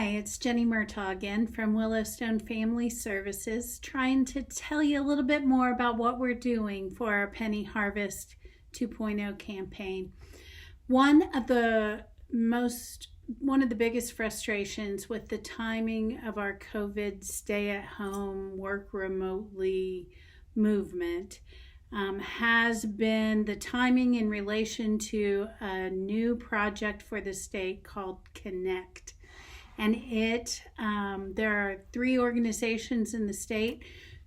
Hi, it's Jenni Murtaugh again from Willowstone Family Services, trying to tell you a little bit more about what we're doing for our Penny Harvest 2.0 campaign. One of the biggest frustrations with the timing of our COVID stay-at-home, work remotely movement has been the timing in relation to a new project for the state called Connect. And there are 3 organizations in the state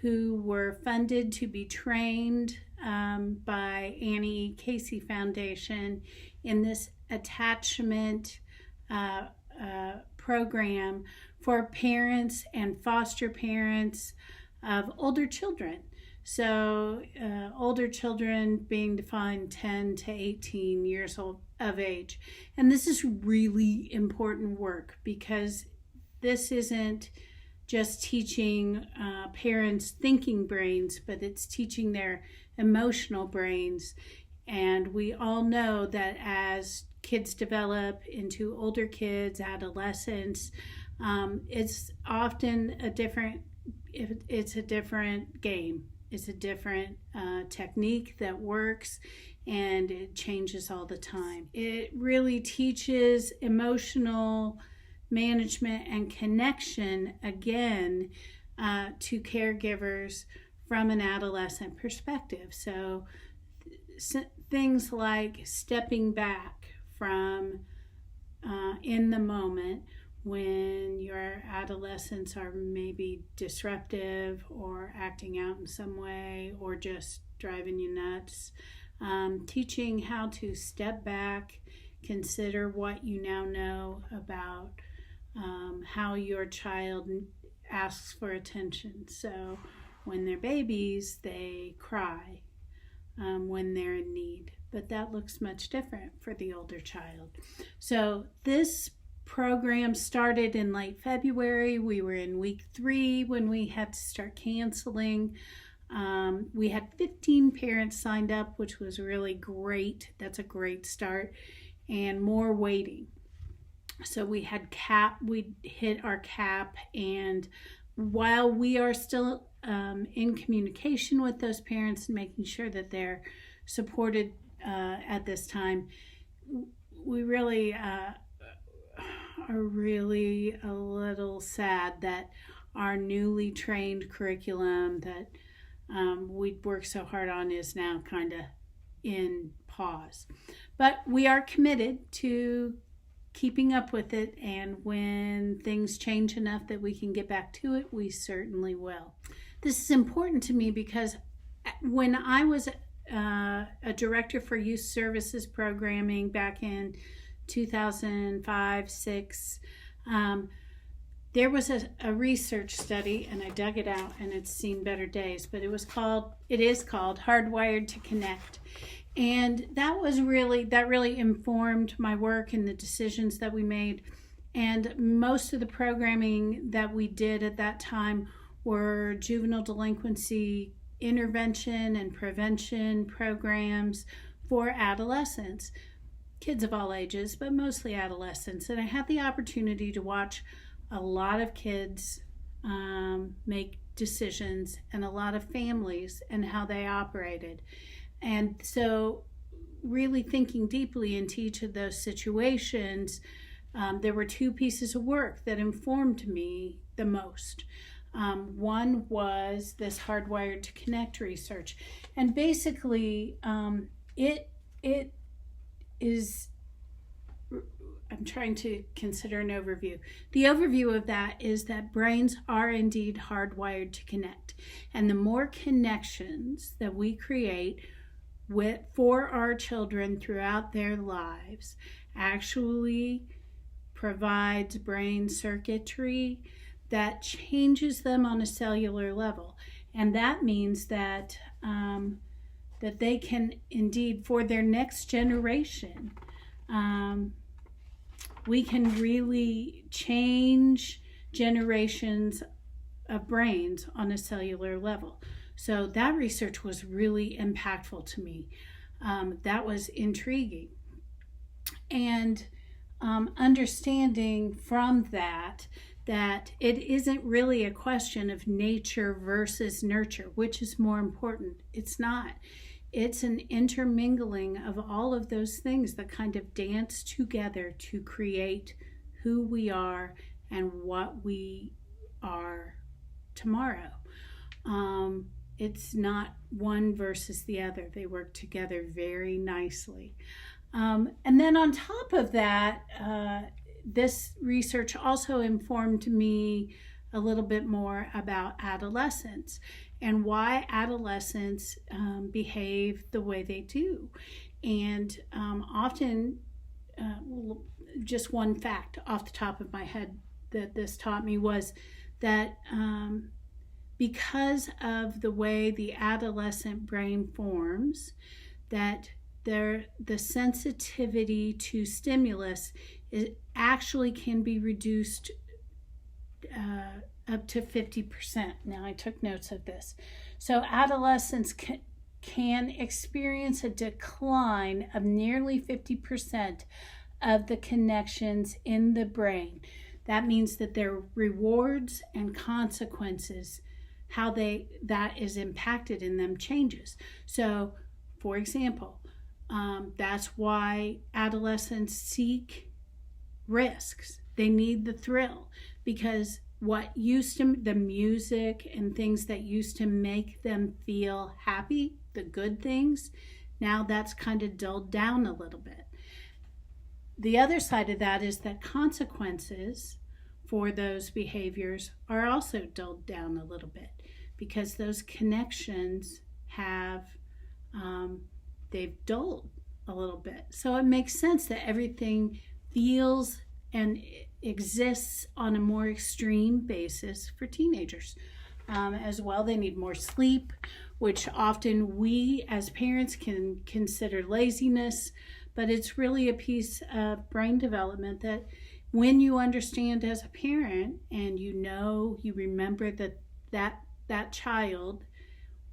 who were funded to be trained by Annie Casey Foundation in this attachment program for parents and foster parents of older children. So older children being defined 10 to 18 years old of age. And this is really important work because this isn't just teaching parents thinking brains, but it's teaching their emotional brains. And we all know that as kids develop into older kids, adolescents, it's often a different game. It's a different technique that works, and it changes all the time. It really teaches emotional management and connection again to caregivers from an adolescent perspective. So things like stepping back from in the moment when your adolescents are maybe disruptive or acting out in some way or just driving you nuts. Teaching how to step back, consider what you now know about how your child asks for attention. So when they're babies, they cry when they're in need, but that looks much different for the older child. So this program started in late February. We were in week 3 when we had to start canceling. We had 15 parents signed up, which was really great. That's a great start, and more waiting. So we hit our cap, and while we are still in communication with those parents and making sure that they're supported at this time, we really are really a little sad that our newly trained curriculum that we'd worked so hard on is now kind of in pause. But we are committed to keeping up with it, and when things change enough that we can get back to it, we certainly will. This is important to me because when I was a director for youth services programming back in 2005-06, there was a research study, and I dug it out, and it's seen better days, but it is called Hardwired to Connect. And that really informed my work and the decisions that we made. And most of the programming that we did at that time were juvenile delinquency intervention and prevention programs for adolescents, kids of all ages, but mostly adolescents. And I had the opportunity to watch a lot of kids make decisions and a lot of families and how they operated. And so really thinking deeply into each of those situations, there were 2 pieces of work that informed me the most. One was this Hardwired to Connect research. And basically, it is, I'm trying to consider an overview. The overview of that is that brains are indeed hardwired to connect. And the more connections that we create for our children throughout their lives actually provides brain circuitry that changes them on a cellular level. And that means that they can indeed, for their next generation, we can really change generations of brains on a cellular level. So that research was really impactful to me. That was intriguing. And understanding from that it isn't really a question of nature versus nurture, which is more important. It's not. It's an intermingling of all of those things that kind of dance together to create who we are and what we are tomorrow. It's not one versus the other. They work together very nicely. And then on top of that, this research also informed me a little bit more about adolescents and why adolescents behave the way they do. And often, just one fact off the top of my head that this taught me was that because of the way the adolescent brain forms, that the sensitivity to stimulus actually can be reduced up to 50%. Now, I took notes of this. So adolescents can experience a decline of nearly 50% of the connections in the brain. That means that their rewards and consequences, how that is impacted in them, changes. So, for example, that's why adolescents seek risks. They need the thrill, because what used to, the music and things that used to make them feel happy, the good things, now that's kind of dulled down a little bit. The other side of that is that consequences for those behaviors are also dulled down a little bit, because those connections have, they've dulled a little bit. So it makes sense that everything feels and exists on a more extreme basis for teenagers. As well, they need more sleep, which often we as parents can consider laziness, but it's really a piece of brain development that when you understand as a parent and you remember that child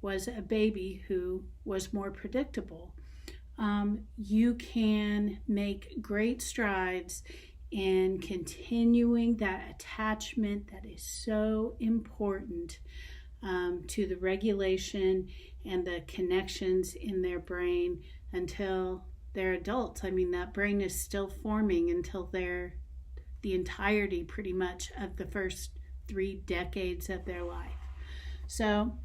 was a baby who was more predictable, you can make great strides in continuing that attachment that is so important to the regulation and the connections in their brain until they're adults. I mean, that brain is still forming until they're the entirety pretty much of the first 3 decades of their life. So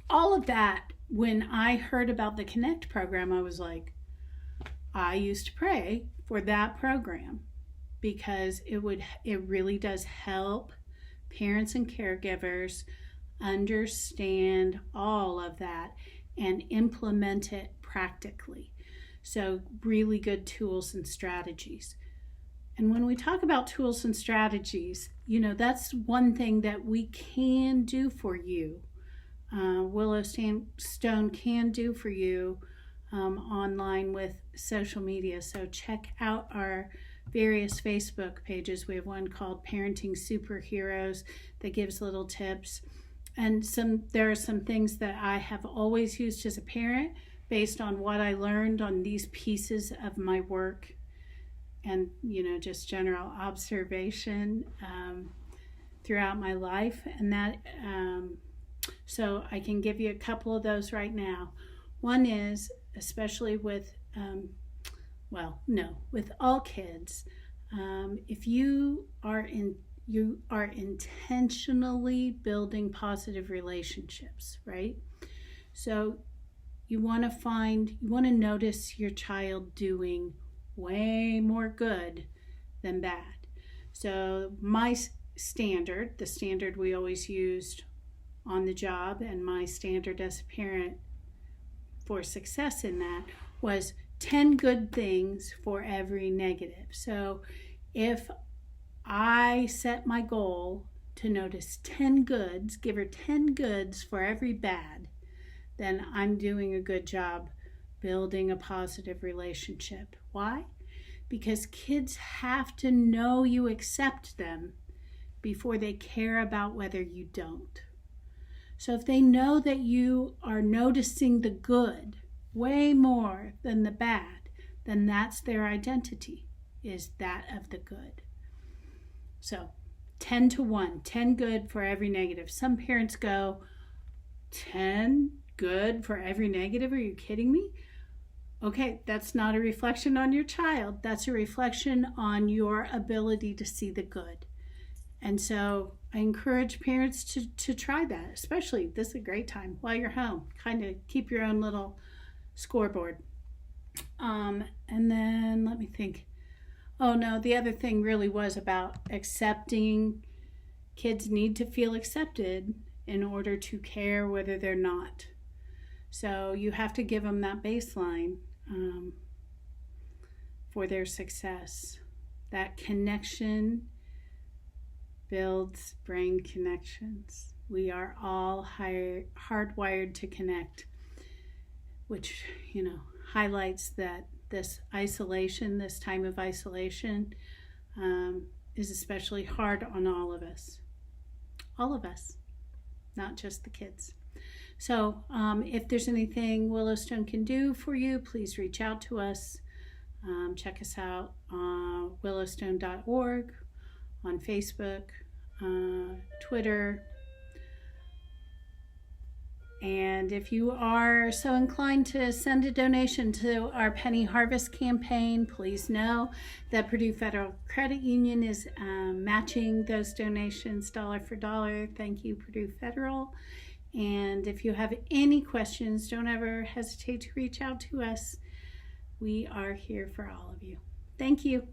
all of that, when I heard about the Connect program, I was like, I used to pray for that program, because it really does help parents and caregivers understand all of that and implement it practically. So really good tools and strategies. And when we talk about tools and strategies, that's one thing that we can do for you. Willowstone can do for you online with social media. So check out our various Facebook pages. We have one called Parenting Superheroes that gives little tips. And there are some things that I have always used as a parent based on what I learned on these pieces of my work and, just general observation throughout my life. And that, so I can give you a couple of those right now. One is, especially with with all kids, if you are intentionally building positive relationships, right? So you want to notice your child doing way more good than bad. So my standard, the standard we always used on the job, and my standard as a parent for success in that was 10 good things for every negative. So if I set my goal to notice 10 goods, give her 10 goods for every bad, then I'm doing a good job building a positive relationship. Why? Because kids have to know you accept them before they care about whether you don't. So if they know that you are noticing the good way more than the bad, then that's their identity. is that of the good. So 10 to 1, 10 good for every negative. Some parents go, 10 good for every negative? Are you kidding me? Okay, that's not a reflection on your child. That's a reflection on your ability to see the good. And so I encourage parents to try that, especially this is a great time while you're home. Kind of keep your own little scoreboard. And then let me think. Oh no, the other thing really was about accepting. Kids need to feel accepted in order to care whether they're not. So you have to give them that baseline for their success. That connection builds brain connections. We are all hardwired to connect, which, highlights that this isolation, this time of isolation, is especially hard on all of us. All of us, not just the kids. So if there's anything Willowstone can do for you, please reach out to us. Check us out on willowstone.org, on Facebook, Twitter. And if you are so inclined to send a donation to our Penny Harvest campaign, please know that Purdue Federal Credit Union is matching those donations dollar for dollar. Thank you, Purdue Federal. And if you have any questions, don't ever hesitate to reach out to us. We are here for all of you. Thank you.